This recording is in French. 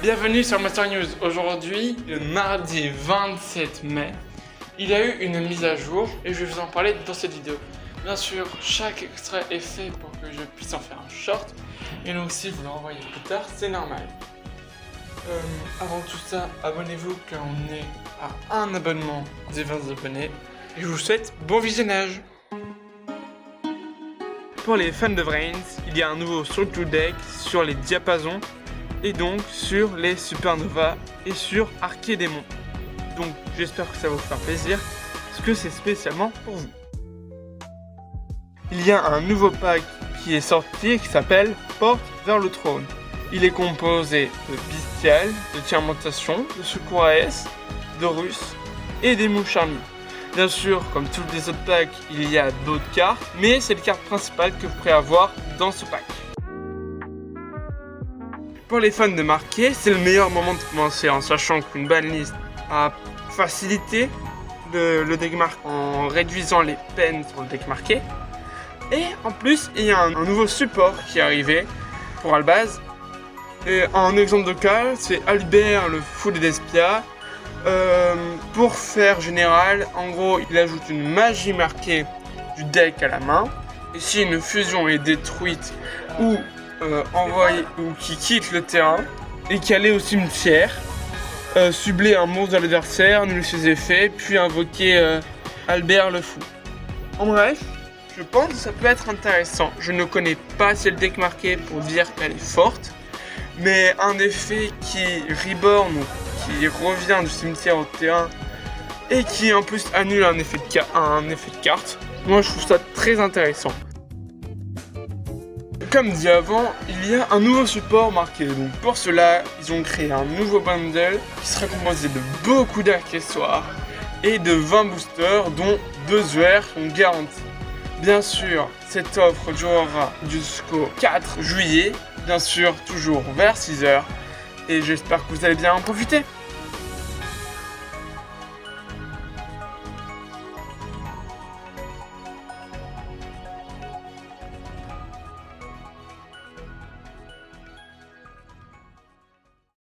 Bienvenue sur Master News. Aujourd'hui, le mardi 27 mai, il y a eu une mise à jour et je vais vous en parler dans cette vidéo. Bien sûr, chaque extrait est fait pour que je puisse en faire un short et donc si vous l'envoyez plus tard, c'est normal. Avant tout ça, abonnez-vous car on est à un abonnement des 20 abonnés et je vous souhaite bon visionnage. Pour les fans de Brains, il y a un nouveau Structure Deck sur les diapasons et donc sur les Supernova et sur Archédémon. Donc j'espère que ça va vous faire plaisir parce que c'est spécialement pour vous. Il y a un nouveau pack qui est sorti qui s'appelle Porte vers le trône. Il est composé de Bestial, de Tiamantation, de Secours AS, d'Horus et des Moucharmi. Bien sûr, comme tous les autres packs, il y a d'autres cartes, mais c'est les cartes principales que vous pourrez avoir dans ce pack. Pour les fans de marquer, c'est le meilleur moment de commencer en sachant qu'une banlist a facilité le deck marqué en réduisant les peines sur le deck marqué. Et en plus, il y a un nouveau support qui est arrivé pour Albaz. Et un exemple de cas, c'est Albert le fou des Despia. Pour faire général, en gros, il ajoute une magie marquée du deck à la main. Et si une fusion est détruite ou envoyée ou qui quitte le terrain et qui allait au cimetière, cibler un monstre de l'adversaire, annuler ses effets, puis invoquer Albert le fou. En bref, je pense que ça peut être intéressant. Je ne connais pas assez le deck marqué pour dire qu'elle est forte, mais un effet qui reborn, qui revient du cimetière au terrain et qui en plus annule un effet de carte. Moi je trouve ça très intéressant. Comme dit avant, il y a un nouveau support marqué. Donc pour cela, ils ont créé un nouveau bundle qui sera composé de beaucoup d'accessoires et de 20 boosters dont 2 UR sont garantis. Bien sûr, cette offre durera jusqu'au 4 juillet, bien sûr toujours vers 6h et j'espère que vous allez bien en profiter.